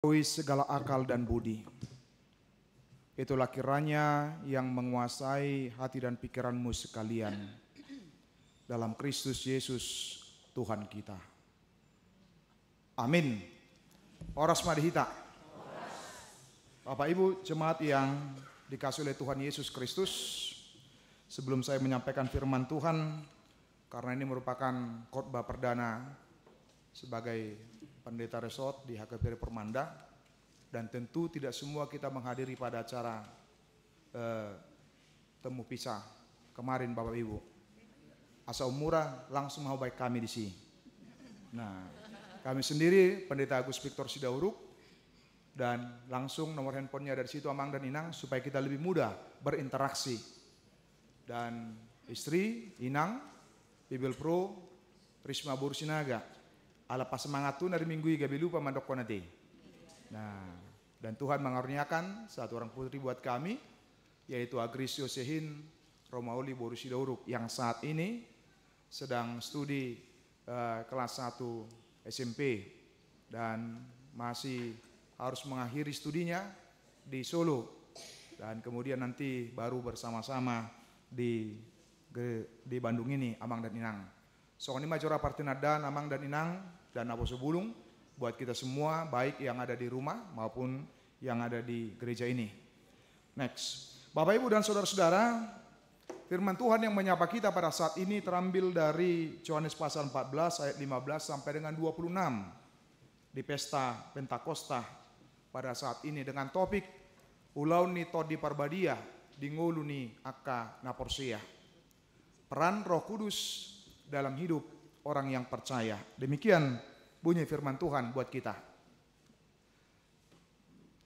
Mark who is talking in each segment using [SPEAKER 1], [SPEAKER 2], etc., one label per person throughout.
[SPEAKER 1] segala akal dan budi. Itulah kiranya yang menguasai hati dan pikiranmu sekalian dalam Kristus Yesus Tuhan kita. Amin. Oras madihita. Bapak Ibu jemaat yang dikasihi oleh Tuhan Yesus Kristus, sebelum saya menyampaikan firman Tuhan, karena ini merupakan khotbah perdana sebagai pendeta resort di HKBP Permanda, dan tentu tidak semua kita menghadiri pada acara temu pisah kemarin Bapak Ibu. Asa umurah langsung mau baik kami di sini. Nah, kami sendiri pendeta Agus Victor Sidauruk, dan langsung nomor handphonenya dari situ Amang dan Inang supaya kita lebih mudah berinteraksi. Dan istri Inang, Bibil Pro, Risma Bursinaga. Ala pas semangat tuh dari minggu gabi lupa mandok konate. Nah, dan Tuhan mengaruniakan satu orang putri buat kami, yaitu Agrisio Sehin Romauli Borusi Dauruk, yang saat ini sedang studi kelas 1 SMP dan masih harus mengakhiri studinya di Solo, dan kemudian nanti baru bersama-sama di Bandung ini, Amang dan Inang. So ini majora partinadan Amang dan Inang dan Aposo Bulung buat kita semua, baik yang ada di rumah maupun yang ada di gereja ini. Next, Bapak Ibu dan saudara-saudara, firman Tuhan yang menyapa kita pada saat ini terambil dari Yohanes pasal 14 ayat 15 sampai dengan 26 di pesta Pentakosta pada saat ini dengan topik Ulau ni todi parbadia dingulu ni akka naporsia. Peran Roh Kudus dalam hidup orang yang percaya. Demikian bunyi firman Tuhan buat kita.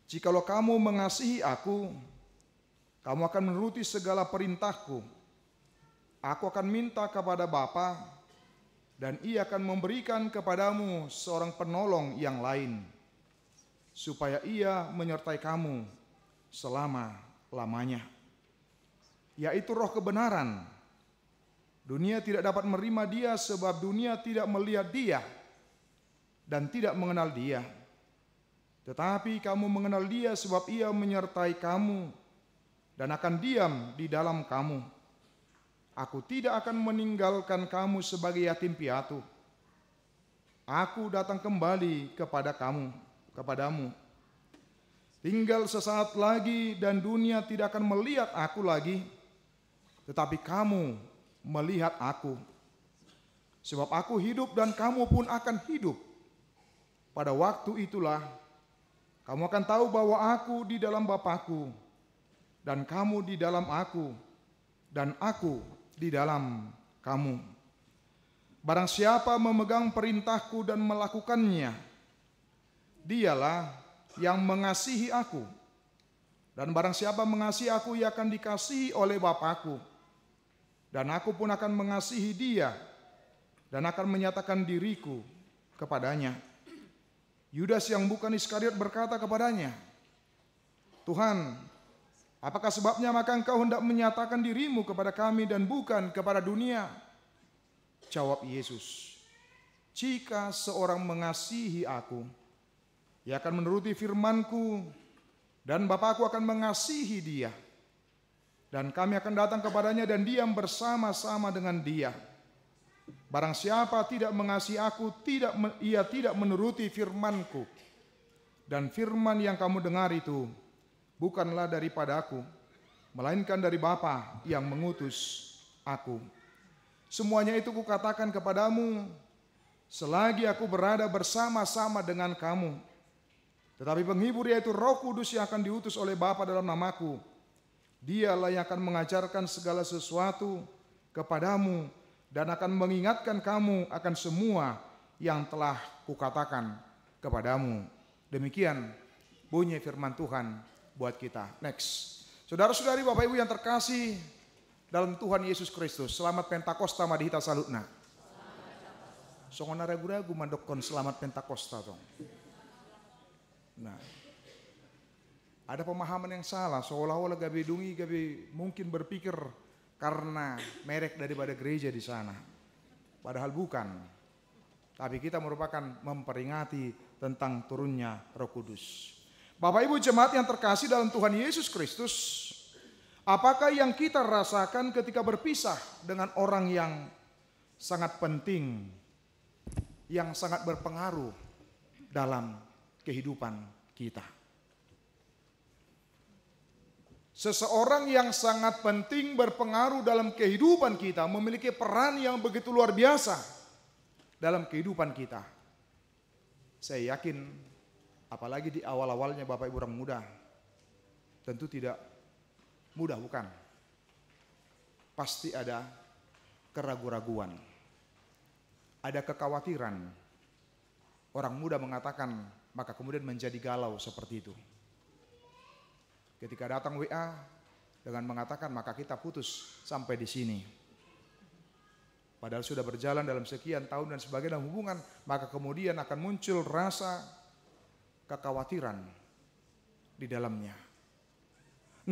[SPEAKER 1] Jikalau kamu mengasihi aku, kamu akan menuruti segala perintahku. Aku akan minta kepada Bapa, dan Ia akan memberikan kepadamu seorang penolong yang lain, supaya Ia menyertai kamu selama-lamanya, yaitu Roh kebenaran. Dunia tidak dapat menerima Dia sebab dunia tidak melihat Dia dan tidak mengenal Dia. Tetapi kamu mengenal Dia sebab Ia menyertai kamu dan akan diam di dalam kamu. Aku tidak akan meninggalkan kamu sebagai yatim piatu. Aku datang kembali kepadamu. Tinggal sesaat lagi dan dunia tidak akan melihat aku lagi, tetapi kamu melihat aku. Sebab aku hidup dan kamu pun akan hidup. Pada waktu itulah kamu akan tahu bahwa aku di dalam Bapa-Ku, dan kamu di dalam aku, dan aku di dalam kamu. Barang siapa memegang perintahku dan melakukannya, dialah yang mengasihi aku. Dan barang siapa mengasihi aku, ia akan dikasihi oleh Bapa-Ku. Dan aku pun akan mengasihi dia dan akan menyatakan diriku kepadanya. Yudas yang bukan Iskariot berkata kepadanya, Tuhan, apakah sebabnya maka engkau hendak menyatakan dirimu kepada kami dan bukan kepada dunia? Jawab Yesus, jika seorang mengasihi aku, ia akan menuruti firman-Ku, dan Bapa-Ku akan mengasihi dia. Dan kami akan datang kepadanya dan diam bersama-sama dengan dia. Barang siapa tidak mengasihi aku, ia tidak menuruti firman-Ku. Dan firman yang kamu dengar itu bukanlah daripada aku, melainkan dari Bapa yang mengutus aku. Semuanya itu kukatakan kepadamu selagi aku berada bersama-sama dengan kamu. Tetapi penghibur, yaitu Roh Kudus yang akan diutus oleh Bapa dalam namaku, Dialah yang akan mengajarkan segala sesuatu kepadamu dan akan mengingatkan kamu akan semua yang telah kukatakan kepadamu. Demikian bunyi firman Tuhan buat kita. Next. Saudara-saudari, Bapak Ibu yang terkasih dalam Tuhan Yesus Kristus, selamat Pentakosta madihita salutna. Songon ragu-ragu mandokon selamat Pentakosta dong. Nah, ada pemahaman yang salah, seolah-olah gabe mungkin berpikir karena merek daripada gereja di sana. Padahal bukan. Tapi kita merupakan memperingati tentang turunnya Roh Kudus. Bapak Ibu jemaat yang terkasih dalam Tuhan Yesus Kristus, apakah yang kita rasakan ketika berpisah dengan orang yang sangat penting, yang sangat berpengaruh dalam kehidupan kita? Seseorang yang sangat penting berpengaruh dalam kehidupan kita, memiliki peran yang begitu luar biasa dalam kehidupan kita. Saya yakin, apalagi di awal-awalnya Bapak Ibu orang muda, tentu tidak mudah, bukan? Pasti ada keraguan-raguan, ada kekhawatiran. Orang muda mengatakan, maka kemudian menjadi galau seperti itu. Ketika datang WA dengan mengatakan maka kita putus sampai di sini. Padahal sudah berjalan dalam sekian tahun dan sebagainya dalam hubungan, maka kemudian akan muncul rasa kekhawatiran di dalamnya.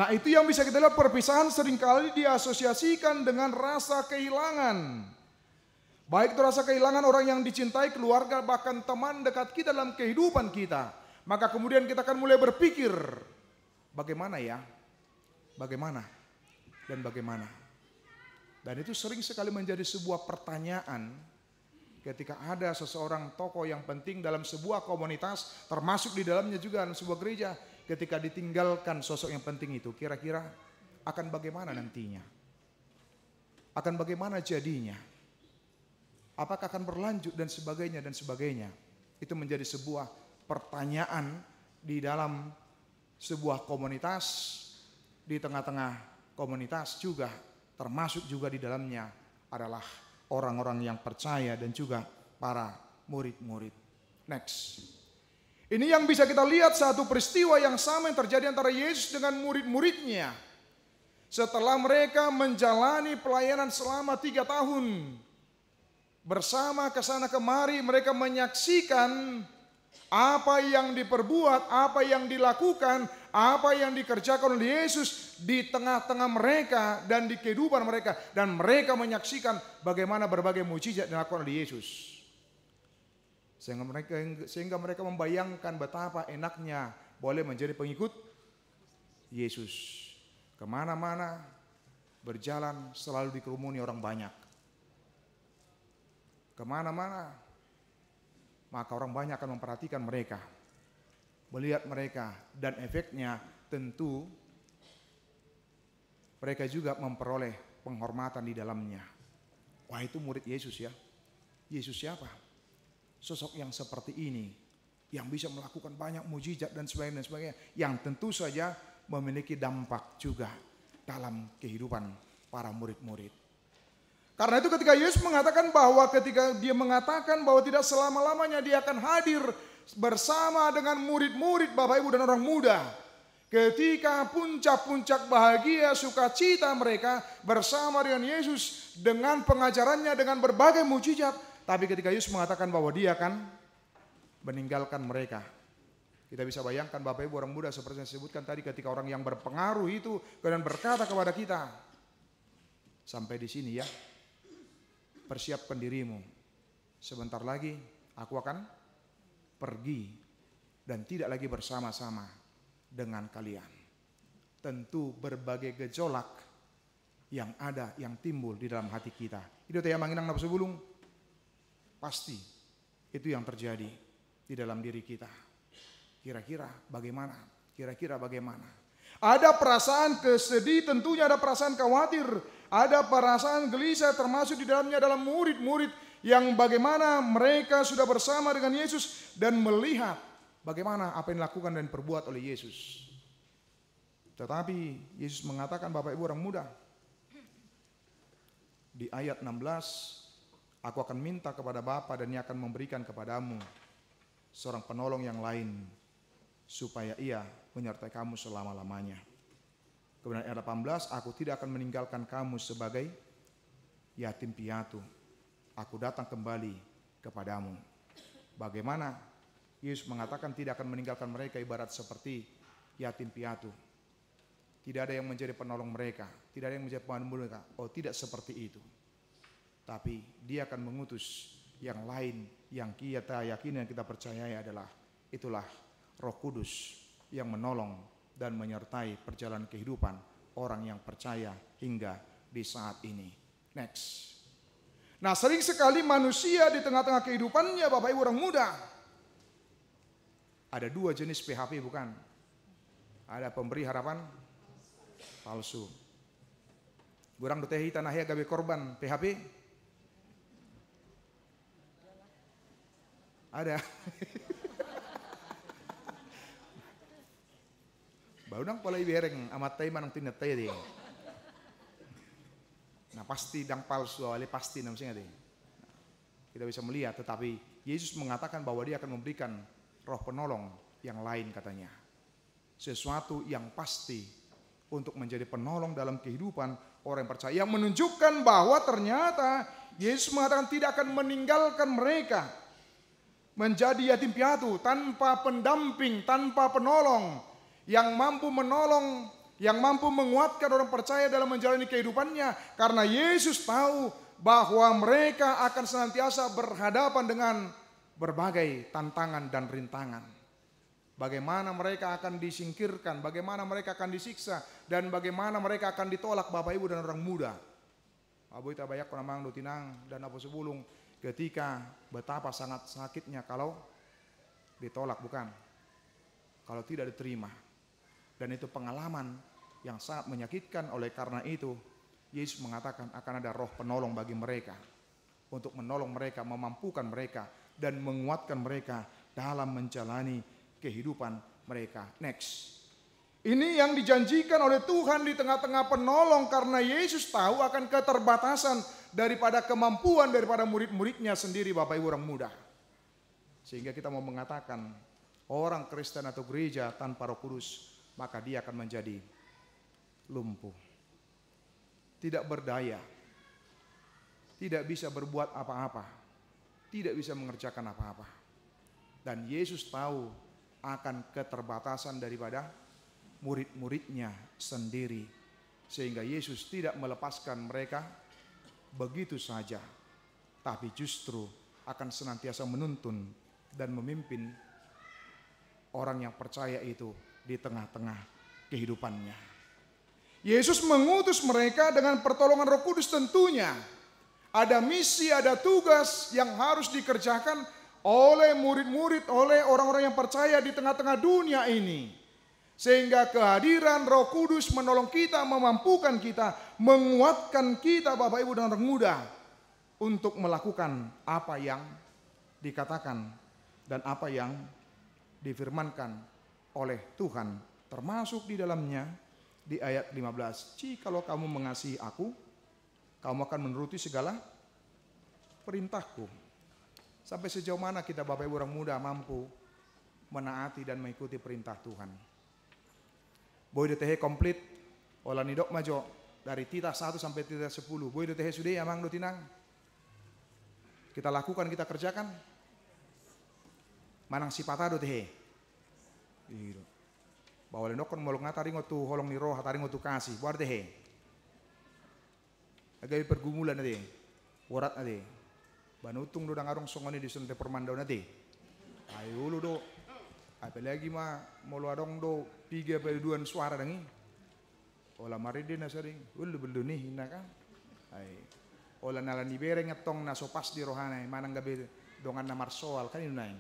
[SPEAKER 1] Nah, itu yang bisa kita lihat, perpisahan seringkali diasosiasikan dengan rasa kehilangan. Baik itu rasa kehilangan orang yang dicintai, keluarga, bahkan teman dekat kita dalam kehidupan kita. Maka kemudian kita akan mulai berpikir, bagaimana ya? Bagaimana? Dan bagaimana? Dan itu sering sekali menjadi sebuah pertanyaan ketika ada seseorang tokoh yang penting dalam sebuah komunitas, termasuk di dalamnya juga dalam sebuah gereja, ketika ditinggalkan sosok yang penting itu, kira-kira akan bagaimana nantinya? Akan bagaimana jadinya? Apakah akan berlanjut dan sebagainya dan sebagainya? Itu menjadi sebuah pertanyaan di dalam sebuah komunitas, di tengah-tengah komunitas juga, termasuk juga di dalamnya adalah orang-orang yang percaya dan juga para murid-murid. Next. Ini yang bisa kita lihat, satu peristiwa yang sama yang terjadi antara Yesus dengan murid-muridnya. Setelah mereka menjalani pelayanan selama 3 tahun, bersama kesana kemari mereka menyaksikan apa yang diperbuat, apa yang dilakukan, apa yang dikerjakan oleh Yesus di tengah-tengah mereka dan di kehidupan mereka. Dan mereka menyaksikan bagaimana berbagai mujizat dilakukan oleh Yesus. Sehingga mereka membayangkan betapa enaknya boleh menjadi pengikut Yesus. Kemana-mana berjalan selalu dikerumuni orang banyak. Kemana-mana maka orang banyak akan memperhatikan mereka, melihat mereka, dan efeknya tentu mereka juga memperoleh penghormatan di dalamnya. Wah, itu murid Yesus ya. Yesus siapa? Sosok yang seperti ini, yang bisa melakukan banyak mujizat dan sebagainya, yang tentu saja memiliki dampak juga dalam kehidupan para murid-murid. Karena itu ketika Yesus mengatakan bahwa ketika dia mengatakan bahwa tidak selama-lamanya dia akan hadir bersama dengan murid-murid Bapak Ibu dan orang muda. Ketika puncak-puncak bahagia sukacita mereka bersama dengan Yesus dengan pengajarannya dengan berbagai mujizat. Tapi ketika Yesus mengatakan bahwa dia akan meninggalkan mereka. Kita bisa bayangkan Bapak Ibu orang muda seperti yang disebutkan tadi, ketika orang yang berpengaruh itu kemudian berkata kepada kita, sampai di sini ya. Persiapkan dirimu, sebentar lagi aku akan pergi dan tidak lagi bersama-sama dengan kalian. Tentu berbagai gejolak yang ada, yang timbul di dalam hati kita. Itu yang manginang nafsu bulung, pasti itu yang terjadi di dalam diri kita. Kira-kira bagaimana? Kira-kira bagaimana? Ada perasaan kesedih, tentunya ada perasaan khawatir, ada perasaan gelisah, termasuk di dalamnya adalah murid-murid yang bagaimana mereka sudah bersama dengan Yesus dan melihat bagaimana apa yang dilakukan dan perbuat oleh Yesus. Tetapi Yesus mengatakan, Bapak Ibu orang muda, di ayat 16, aku akan minta kepada Bapa dan Ia akan memberikan kepadamu seorang penolong yang lain, supaya Ia menyertai kamu selama-lamanya. Kemudian ayat 18, aku tidak akan meninggalkan kamu sebagai yatim piatu. Aku datang kembali kepadamu. Bagaimana Yesus mengatakan tidak akan meninggalkan mereka ibarat seperti yatim piatu. Tidak ada yang menjadi penolong mereka, tidak ada yang menjadi pemandu mereka. Oh, tidak seperti itu. Tapi dia akan mengutus yang lain yang kita yakini dan kita percayai adalah itulah Roh Kudus yang menolong dan menyertai perjalanan kehidupan orang yang percaya hingga di saat ini. Next. Nah, sering sekali manusia di tengah-tengah kehidupannya, Bapak Ibu orang muda, ada dua jenis PHP, bukan? Ada pemberi harapan palsu. Gurang dotehi tanahnya gabe korban PHP? Ada. Baudang palai bereng amat tay manang tinat tay deh. Nah pasti dang palsu awalnya pasti namanya deh. Kita bisa melihat, tetapi Yesus mengatakan bahwa Dia akan memberikan Roh penolong yang lain katanya. Sesuatu yang pasti untuk menjadi penolong dalam kehidupan orang yang percaya. Yang menunjukkan bahwa ternyata Yesus mengatakan tidak akan meninggalkan mereka menjadi yatim piatu tanpa pendamping, tanpa penolong yang mampu menolong, yang mampu menguatkan orang percaya dalam menjalani kehidupannya. Karena Yesus tahu bahwa mereka akan senantiasa berhadapan dengan berbagai tantangan dan rintangan. Bagaimana mereka akan disingkirkan, bagaimana mereka akan disiksa, dan bagaimana mereka akan ditolak Bapak Ibu dan orang muda. Abu ita bayak penamang dotinang dan Abu sebulung ketika betapa sangat sakitnya kalau ditolak, bukan? Kalau tidak diterima. Dan itu pengalaman yang sangat menyakitkan. Oleh karena itu Yesus mengatakan akan ada roh penolong bagi mereka untuk menolong mereka, memampukan mereka dan menguatkan mereka dalam menjalani kehidupan mereka. Next. Ini yang dijanjikan oleh Tuhan di tengah-tengah penolong, karena Yesus tahu akan keterbatasan daripada kemampuan daripada murid-muridnya sendiri, Bapak Ibu orang muda. Sehingga kita mau mengatakan orang Kristen atau gereja tanpa Roh Kudus, maka dia akan menjadi lumpuh, tidak berdaya, tidak bisa berbuat apa-apa, tidak bisa mengerjakan apa-apa. Dan Yesus tahu akan keterbatasan daripada murid-muridnya sendiri, sehingga Yesus tidak melepaskan mereka begitu saja, tapi justru akan senantiasa menuntun dan memimpin orang yang percaya itu di tengah-tengah kehidupannya. Yesus mengutus mereka dengan pertolongan Roh Kudus tentunya. Ada misi, ada tugas yang harus dikerjakan oleh murid-murid, oleh orang-orang yang percaya di tengah-tengah dunia ini. Sehingga kehadiran Roh Kudus menolong kita, memampukan kita, menguatkan kita Bapak Ibu dan orang muda untuk melakukan apa yang dikatakan dan apa yang difirmankan oleh Tuhan, termasuk di dalamnya di ayat 15. Jikalau kamu mengasihi aku, kamu akan menuruti segala perintahku. Sampai sejauh mana kita Bapak Ibu orang muda mampu menaati dan mengikuti perintah Tuhan? Boy detehe komplit olah nidok majo dari titah 1 sampai titah 10. Boy detehe sudah amang dotinang. Kita lakukan, kita kerjakan. Manang sipata dotehe. Bahwa lendok kon molong ngataring tu holong ni roh hataring tu kasih. Buat dehe. Agak pergumulan nade. Warat nade. Banutung do dangarong songoni di sunte permandau nade. Ayo lu do. Apalagi mah molo adong do 3-2 suara dangi. Ola maride na sering. Ul beldo ni hina kan. Ai. Ola nalan ni bereng ngatong na sopas di rohanay manang gabe dongan na marsoal kan inunain.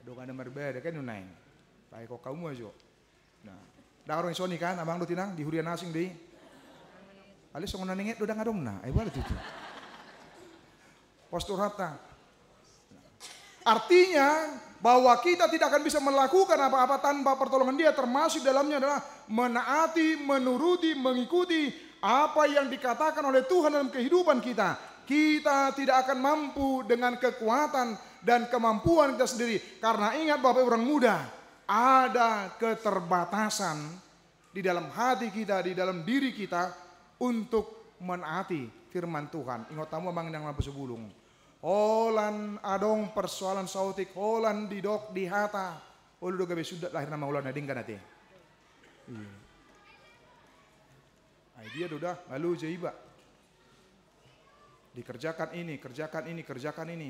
[SPEAKER 1] Dongan na marbeda kan inunain. Pai kok kamu aja. Nah, dangarong soni kan abang do tinang di hurian asing deui. Ali songon ninget do dangadong na. Ai bala itu. Postur hata. Artinya bahwa kita tidak akan bisa melakukan apa-apa tanpa pertolongan Dia, termasuk dalamnya adalah menaati, menuruti, mengikuti apa yang dikatakan oleh Tuhan dalam kehidupan kita. Kita tidak akan mampu dengan kekuatan dan kemampuan kita sendiri. Karena ingat Bapak orang muda, ada keterbatasan di dalam hati kita, di dalam diri kita untuk menaati firman Tuhan. Ingat tamu bang yang lampu sebulung. Holan adong persoalan sautik, holan didok di hata. Ulu do gabe sudah lahir nama ulan ading kan ate. Iya. Ai dia udah lalu jaiba. Dikerjakan ini, kerjakan ini, kerjakan ini.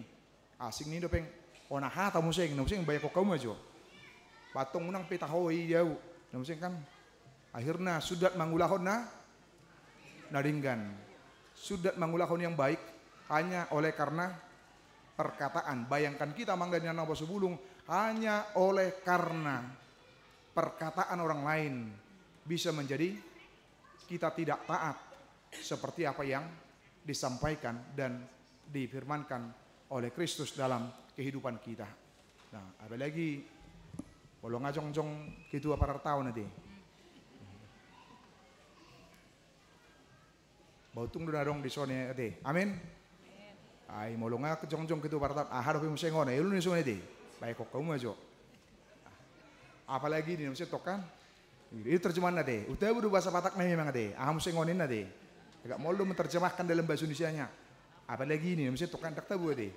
[SPEAKER 1] Asing nih dopeng. Ona hata museng bayar kok kamu aja. Patung unang petahoi jauh. Museng kan. Akhirnya sudat mangulahon naringgan. Sudat mangulahon yang baik hanya oleh karena perkataan. Bayangkan kita mang dari nana sebulung hanya oleh karena perkataan orang lain bisa menjadi kita tidak taat seperti apa yang disampaikan dan difirmankan oleh Kristus dalam kehidupan kita. Nah, apalagi kalau ngajong-jong gitu para tahun nanti. Bautung doa dong di sone nanti. Amin. Ay molonga kejong-jong gitu para tahun. Harap yung sengon eh lu ni sone nanti. Baik kok kamu aja. Apalagi di Indonesia tokan. Itu terjemahan nanti. Udah bahasa Batak memang nanti. Aham sengonin nanti. Agak mau lu menerjemahkan dalam bahasa Indonesianya. Apalagi ini Indonesia tokan tak tahu deh.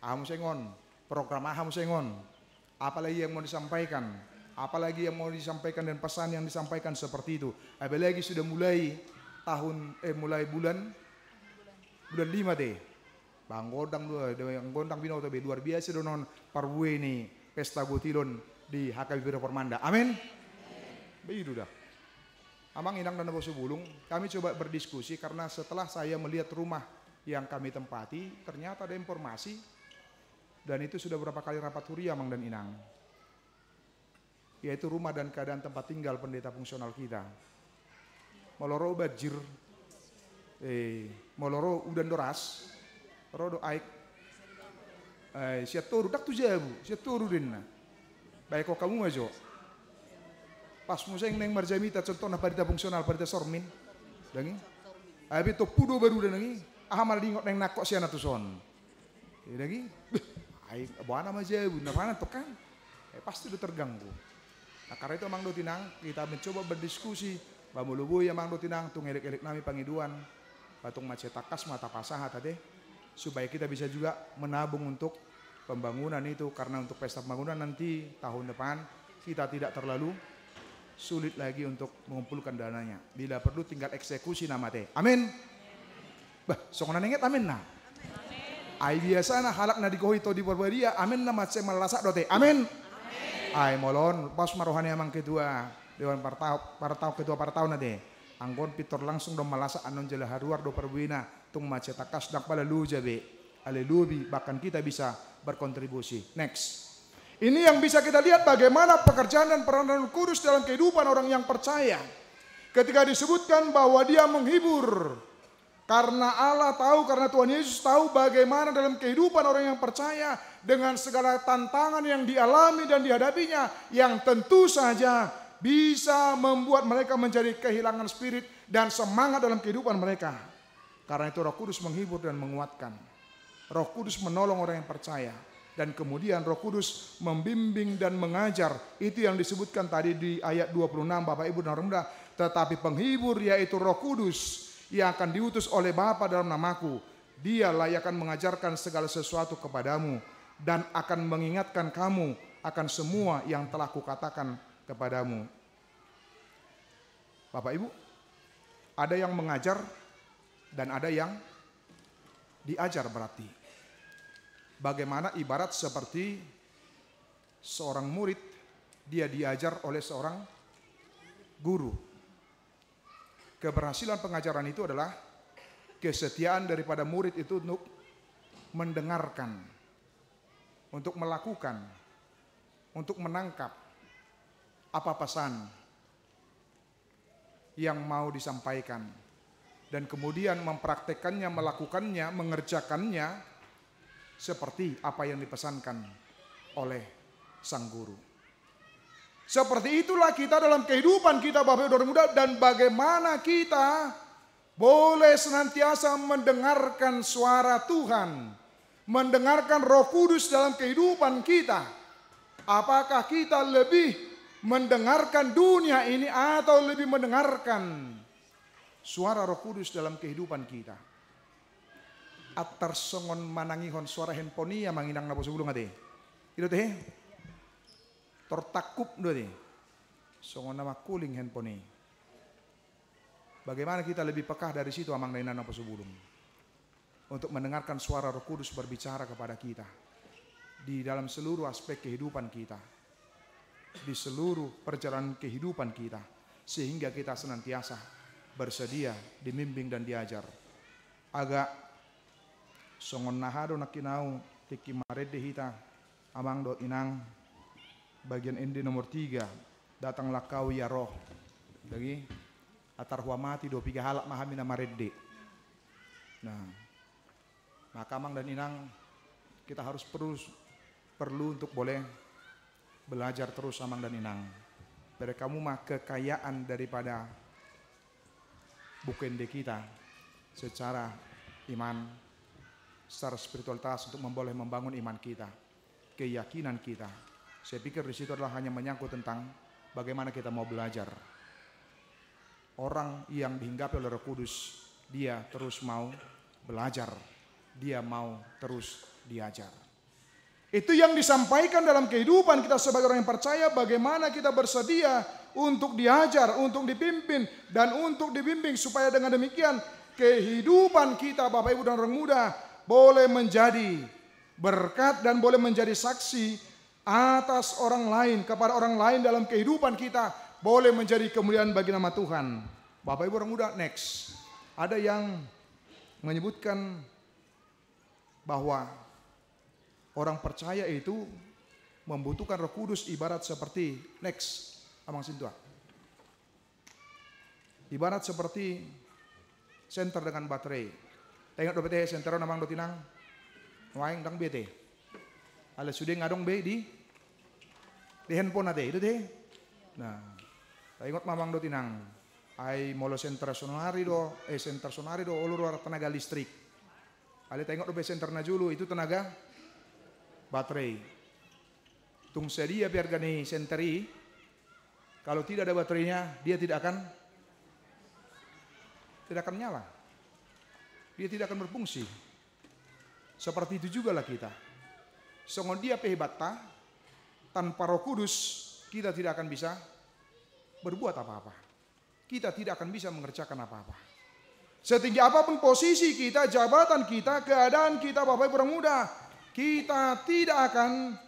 [SPEAKER 1] Aham sengon, program aham sengon. Apalagi yang mau disampaikan, apalagi yang mau disampaikan dan pesan yang disampaikan seperti itu. Apalagi sudah mulai mulai bulan 5 deh. Bang Gondang yang Gondang Bino tapi luar biasa donon parwe ini pesta gotilon di HKBP Reformanda. Amin. Begitu dah. Amang Inang dan Bos Bulung, kami coba berdiskusi karena setelah saya melihat rumah yang kami tempati, ternyata ada informasi dan itu sudah berapa kali rapat huria Amang dan Inang. Yaitu rumah dan keadaan tempat tinggal pendeta fungsional kita. Moloro bajir, moloro udan doras, rodo aik, siat toru dak tu jabu, siat toru dinna. Baik kok kamu aja. Pas museng neng marjamita contoh na parita fungsional parita sormin, dangi. Abi to pudo baru dangi. Ahamar dingok neng nakok siana tu son. Dangi. Ai buana majabu, na to kan. Pasti udah terganggu. Nah karena itu Mang Do Tinang kita mencoba berdiskusi. Bamulubu ya Mang Do Tinang tung elek-elek nami pangiduan. Patung macetakas mata pasaha tadi. Supaya kita bisa juga menabung untuk pembangunan itu. Karena untuk pesta pembangunan nanti tahun depan kita tidak terlalu sulit lagi untuk mengumpulkan dananya. Bila perlu tinggal eksekusi nama teh. Amin. Bah, sokona nenget amin nah. Ai biasa na halak na dikohito di Borbadia. Amin na matse malasak dote. Amin. Ai molon pas marohani amang ketua dewan partau ketua partau na de. Anggon pitor langsung do malasak anon jela haruar do perbuina tung mace takas dak pala lu jabe. Alelubi bahkan kita bisa berkontribusi. Next. Ini yang bisa kita lihat bagaimana pekerjaan dan peranan Kudus dalam kehidupan orang yang percaya. Ketika disebutkan bahwa dia menghibur. Karena Allah tahu, karena Tuhan Yesus tahu bagaimana dalam kehidupan orang yang percaya. Dengan segala tantangan yang dialami dan dihadapinya. Yang tentu saja bisa membuat mereka menjadi kehilangan spirit dan semangat dalam kehidupan mereka. Karena itu Roh Kudus menghibur dan menguatkan. Roh Kudus menolong orang yang percaya. Dan kemudian Roh Kudus membimbing dan mengajar. Itu yang disebutkan tadi di ayat 26 Bapak Ibu dan Rendah. Tetapi penghibur yaitu Roh Kudus yang akan diutus oleh Bapa dalam namaku. Dialah yang akan mengajarkan segala sesuatu kepadamu. Dan akan mengingatkan kamu akan semua yang telah kukatakan kepadamu. Bapak Ibu, ada yang mengajar dan ada yang diajar berarti. Bagaimana ibarat seperti seorang murid, dia diajar oleh seorang guru. Keberhasilan pengajaran itu adalah kesetiaan daripada murid itu untuk mendengarkan, untuk melakukan, untuk menangkap apa pesan yang mau disampaikan. Dan kemudian mempraktekannya, melakukannya, mengerjakannya seperti apa yang dipesankan oleh sang guru. Seperti itulah kita dalam kehidupan kita Bapak Ibu muda, dan bagaimana kita boleh senantiasa mendengarkan suara Tuhan, mendengarkan Roh Kudus dalam kehidupan kita. Apakah kita lebih mendengarkan dunia ini atau lebih mendengarkan suara Roh Kudus dalam kehidupan kita? Atar songon manangihon suara handphone ya manginang nabo sebelum ade. Itu teh. Tortakup do teh. Songon nama kuling handphone. Bagaimana kita lebih pekah dari situ amang dainan nabo sebelum. untuk mendengarkan suara Roh Kudus berbicara kepada kita di dalam seluruh aspek kehidupan kita, di seluruh perjalanan kehidupan kita, sehingga kita senantiasa bersedia dibimbing dan diajar. Agak songon nahado nakinau tiki marede hita amang do inang bagian endi nomor 3, datanglah kau ya roh lagi atar huamati do piga halak mahamina marede. Nah, maka amang dan inang kita harus perlu untuk boleh belajar terus amang dan inang. Dari kamu mah kekayaan daripada bukende kita secara iman, secara spiritualitas untuk boleh membangun iman kita, keyakinan kita. Saya pikir di situ adalah hanya menyangkut tentang bagaimana kita mau belajar. Orang yang dihinggapi oleh Roh Kudus, dia terus mau belajar, dia mau terus diajar. Itu yang disampaikan dalam kehidupan kita sebagai orang yang percaya, bagaimana kita bersedia untuk diajar, untuk dipimpin, dan untuk dibimbing, supaya dengan demikian kehidupan kita Bapak Ibu dan orang muda boleh menjadi berkat dan boleh menjadi saksi atas orang lain, kepada orang lain dalam kehidupan kita, boleh menjadi kemuliaan bagi nama Tuhan. Bapak Ibu orang muda, next. Ada yang menyebutkan bahwa orang percaya itu membutuhkan Roh Kudus ibarat seperti next, amang sintua. Ibarat seperti senter dengan baterai. Tengok do bete senter namang do tinang. Waing dang bete. Ala sudah ngadong be di handphone ade itu deh. Nah, tengok mamang do tinang. Ai molo senter sonari do ulur tenaga listrik. Ale tengok do be senter najulu itu tenaga baterai. Tung sedia biar gani senteri. Kalau tidak ada baterainya, dia tidak akan nyala. Dia tidak akan berfungsi. Seperti itu juga lah kita. Songon dia pehebata, tanpa Roh Kudus kita tidak akan bisa berbuat apa-apa. Kita tidak akan bisa mengerjakan apa-apa. Setinggi apapun posisi kita, jabatan kita, keadaan kita, Bapak Ibu orang muda, kita tidak akan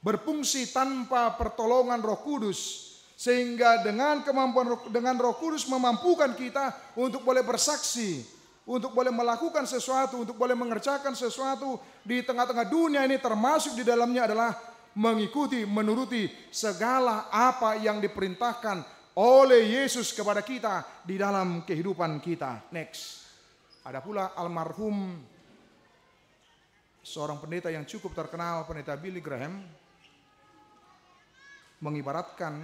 [SPEAKER 1] berfungsi tanpa pertolongan Roh Kudus. Sehingga dengan kemampuan dengan Roh Kudus memampukan kita untuk boleh bersaksi, untuk boleh melakukan sesuatu, untuk boleh mengerjakan sesuatu di tengah-tengah dunia ini, termasuk di dalamnya adalah mengikuti, menuruti segala apa yang diperintahkan oleh Yesus kepada kita di dalam kehidupan kita. Next. Ada pula almarhum seorang pendeta yang cukup terkenal, pendeta Billy Graham, mengibaratkan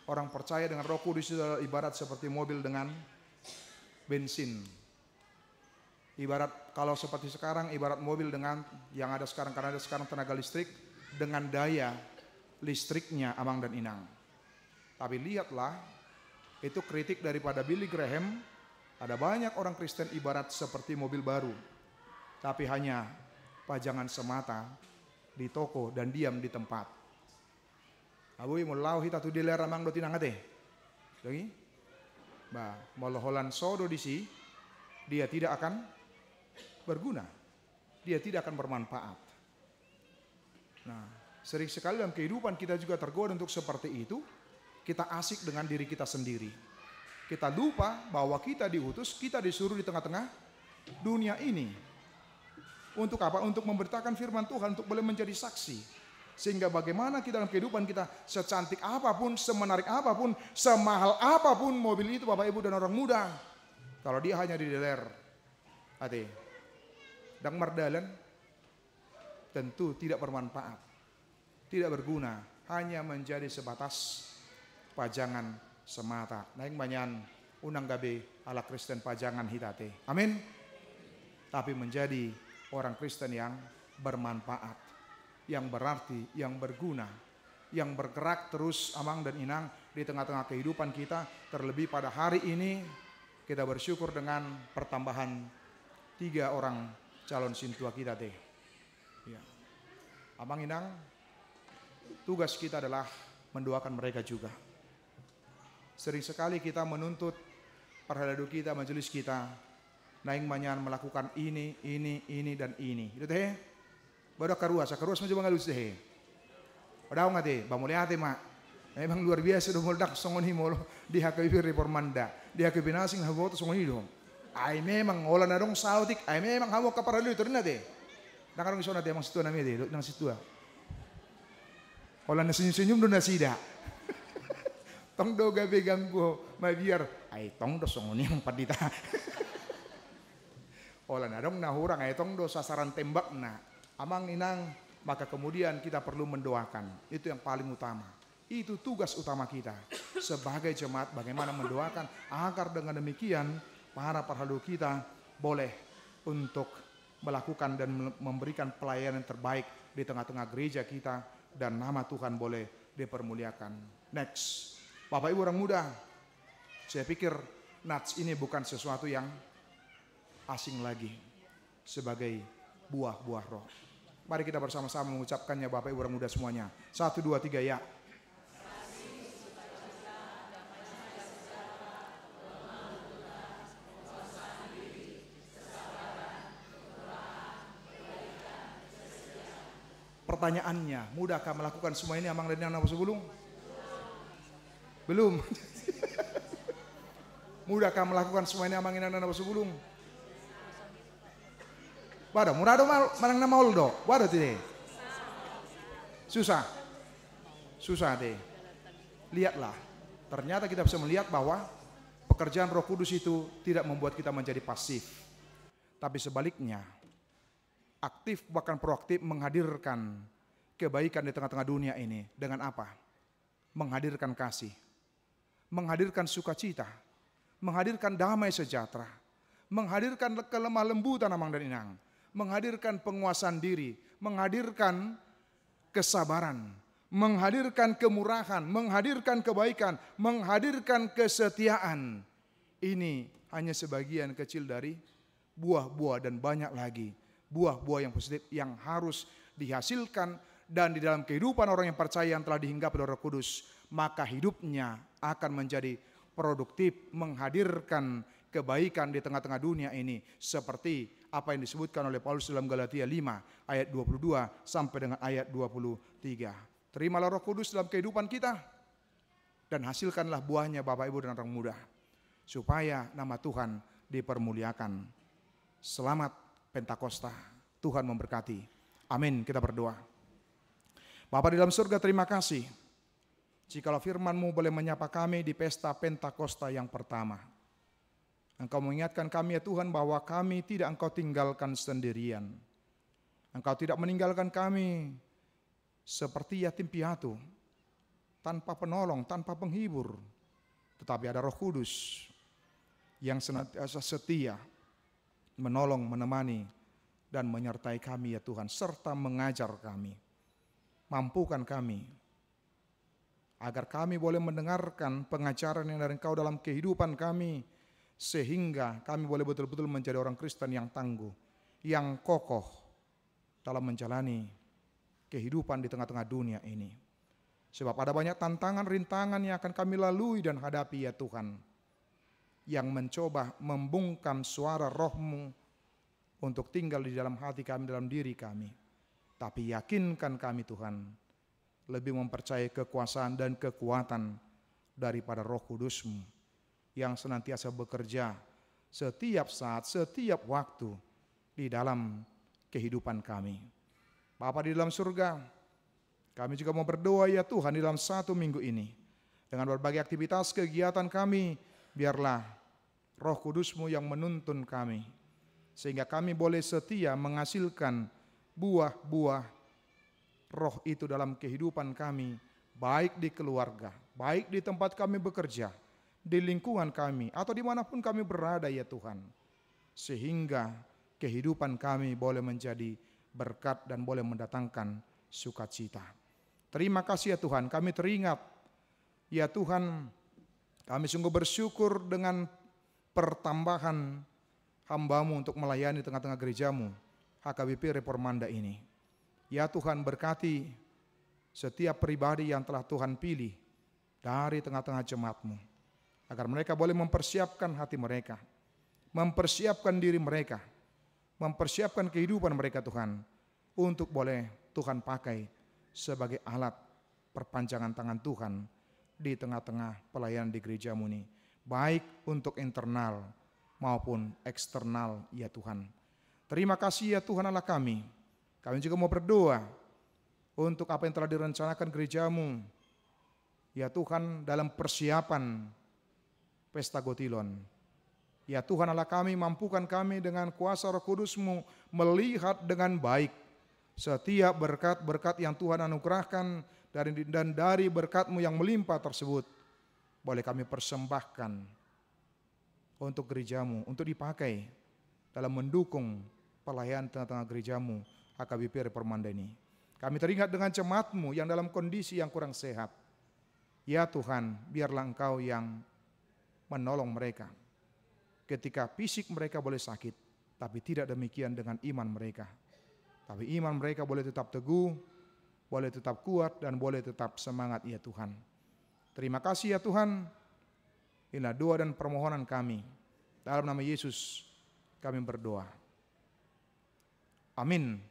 [SPEAKER 1] orang percaya dengan Roh Kudus itu ibarat seperti mobil dengan bensin. Ibarat kalau seperti sekarang, ibarat mobil dengan yang ada sekarang, karena ada sekarang tenaga listrik dengan daya listriknya amang dan inang. Tapi lihatlah, itu kritik daripada Billy Graham. Ada banyak orang Kristen ibarat seperti mobil baru, tapi hanya pajangan semata di toko dan diam di tempat. Abui mulau hita tu diler amang do tinang ate. Lagi? Ba, moloholan sodo disi, dia tidak akan berguna. Dia tidak akan bermanfaat. Nah, sering sekali dalam kehidupan kita juga tergoda untuk seperti itu. Kita asik dengan diri kita sendiri. Kita lupa bahwa kita diutus, kita disuruh di tengah-tengah dunia ini. Untuk apa? Untuk memberitakan firman Tuhan, untuk boleh menjadi saksi. Sehingga bagaimana kita dalam kehidupan kita, secantik apapun, semenarik apapun, semahal apapun mobil itu Bapak Ibu dan orang muda, kalau dia hanya di deler, ate, dang mardalan, tentu tidak bermanfaat, tidak berguna, hanya menjadi sebatas pajangan semata. Naing banyan unang gabe ala Kristen pajangan hitate. Amin. Tapi menjadi orang Kristen yang bermanfaat, yang berarti, yang berguna, yang bergerak terus amang dan inang di tengah-tengah kehidupan kita. Terlebih pada hari ini kita bersyukur dengan pertambahan 3 orang calon sintua kita teh. Ya. Amang inang, tugas kita adalah mendoakan mereka juga. Sering sekali kita menuntut perheladu kita, majelis kita, naing manyan melakukan ini, dan ini. Itu teh. Baru karuas macam ngalus teh. Padahal nggak teh, bamulai ate mak. Memang luar biasa dong meledak songon himolo di HKBP Reformanda, di HKBP Nasing hawo songon hidup. Ai memang olah nadong sautik, ai memang hawo kaparalu itu nate. Nakarong iso nate emang situ namanya teh, nang situ. Olah na senyum-senyum do nasida. Tong do gabe ganggu biar ai tong do songon yang padita. Olah nadong nahurang ai tong do sasaran tembak na. Amang inang, maka kemudian kita perlu mendoakan. Itu yang paling utama. Itu tugas utama kita sebagai jemaat, bagaimana mendoakan agar dengan demikian para perhalu kita boleh untuk melakukan dan memberikan pelayanan terbaik di tengah-tengah gereja kita dan nama Tuhan boleh dipermuliakan. Next, Bapak Ibu orang muda, saya pikir nats ini bukan sesuatu yang asing lagi sebagai buah-buah roh. Mari kita bersama-sama mengucapkannya Bapak Ibu orang muda semuanya. 1, 2, 3 ya. Pertanyaannya, mudahkah melakukan semua ini amang dan apa sebelum? Belum. Mudahkah melakukan semua ini amang dan apa sebelum? Waduh, murah do manang nama oldo. Waduh teh. Susah. Susah deh. Lihatlah. Ternyata kita bisa melihat bahwa pekerjaan Roh Kudus itu tidak membuat kita menjadi pasif. Tapi sebaliknya, aktif bahkan proaktif menghadirkan kebaikan di tengah-tengah dunia ini. Dengan apa? Menghadirkan kasih, menghadirkan sukacita, menghadirkan damai sejahtera, menghadirkan kelemah lembutan amang dan inang, menghadirkan penguasaan diri, menghadirkan kesabaran, menghadirkan kemurahan, menghadirkan kebaikan, menghadirkan kesetiaan. Ini hanya sebagian kecil dari buah-buah dan banyak lagi buah-buah yang positif yang harus dihasilkan, dan di dalam kehidupan orang yang percaya yang telah dihinggapi oleh Roh Kudus, maka hidupnya akan menjadi produktif, menghadirkan kebaikan di tengah-tengah dunia ini, seperti apa yang disebutkan oleh Paulus dalam Galatia 5 ayat 22 sampai dengan ayat 23. Terimalah Roh Kudus dalam kehidupan kita dan hasilkanlah buahnya Bapak Ibu dan orang muda, supaya nama Tuhan dipermuliakan. Selamat Pentakosta, Tuhan memberkati. Amin. Kita berdoa. Bapa di dalam surga, terima kasih jikalau firman-Mu boleh menyapa kami di pesta Pentakosta yang pertama. Engkau mengingatkan kami ya Tuhan bahwa kami tidak Engkau tinggalkan sendirian. Engkau tidak meninggalkan kami seperti yatim piatu, tanpa penolong, tanpa penghibur. Tetapi ada Roh Kudus yang senantiasa setia menolong, menemani, dan menyertai kami ya Tuhan, serta mengajar kami. Mampukan kami, agar kami boleh mendengarkan pengajaran yang dari Engkau dalam kehidupan kami, sehingga kami boleh betul-betul menjadi orang Kristen yang tangguh, yang kokoh dalam menjalani kehidupan di tengah-tengah dunia ini. Sebab ada banyak tantangan, rintangan yang akan kami lalui dan hadapi ya Tuhan, yang mencoba membungkam suara Roh-Mu untuk tinggal di dalam hati kami, dalam diri kami. Tapi yakinkan kami Tuhan, lebih mempercayai kekuasaan dan kekuatan daripada Roh Kudus-Mu yang senantiasa bekerja setiap saat, setiap waktu di dalam kehidupan kami. Bapa di dalam surga, kami juga mau berdoa ya Tuhan di dalam 1 minggu ini. Dengan berbagai aktivitas kegiatan kami, biarlah Roh Kudus-Mu yang menuntun kami, sehingga kami boleh setia menghasilkan buah-buah Roh itu dalam kehidupan kami, baik di keluarga, baik di tempat kami bekerja, di lingkungan kami, atau dimanapun kami berada ya Tuhan. Sehingga kehidupan kami boleh menjadi berkat dan boleh mendatangkan sukacita. Terima kasih ya Tuhan, kami teringat ya Tuhan, kami sungguh bersyukur dengan pertambahan hamba-Mu untuk melayani tengah-tengah gereja-Mu, HKBP Reformanda ini. Ya Tuhan, berkati setiap pribadi yang telah Tuhan pilih dari tengah-tengah jemaat-Mu, agar mereka boleh mempersiapkan hati mereka, mempersiapkan diri mereka, mempersiapkan kehidupan mereka Tuhan, untuk boleh Tuhan pakai sebagai alat perpanjangan tangan Tuhan di tengah-tengah pelayanan di gerejamu ini, baik untuk internal maupun eksternal ya Tuhan. Terima kasih ya Tuhan Allah kami. Kami juga mau berdoa untuk apa yang telah direncanakan gerejamu ya Tuhan dalam persiapan Pesta Gotilon. Ya Tuhan Allah kami, mampukan kami dengan kuasa Roh Kudus-Mu melihat dengan baik setiap berkat-berkat yang Tuhan anugerahkan, dan dari berkat-Mu yang melimpah tersebut boleh kami persembahkan untuk gerejamu, untuk dipakai dalam mendukung pelayanan tengah-tengah gerejamu HKBP Permanda ini. Kami teringat dengan jemaat-Mu yang dalam kondisi yang kurang sehat. Ya Tuhan, biarlah Engkau yang menolong mereka ketika fisik mereka boleh sakit, tapi tidak demikian dengan iman mereka. Tapi iman mereka boleh tetap teguh, boleh tetap kuat, dan boleh tetap semangat ya Tuhan. Terima kasih ya Tuhan. Inilah doa dan permohonan kami. Dalam nama Yesus kami berdoa. Amin.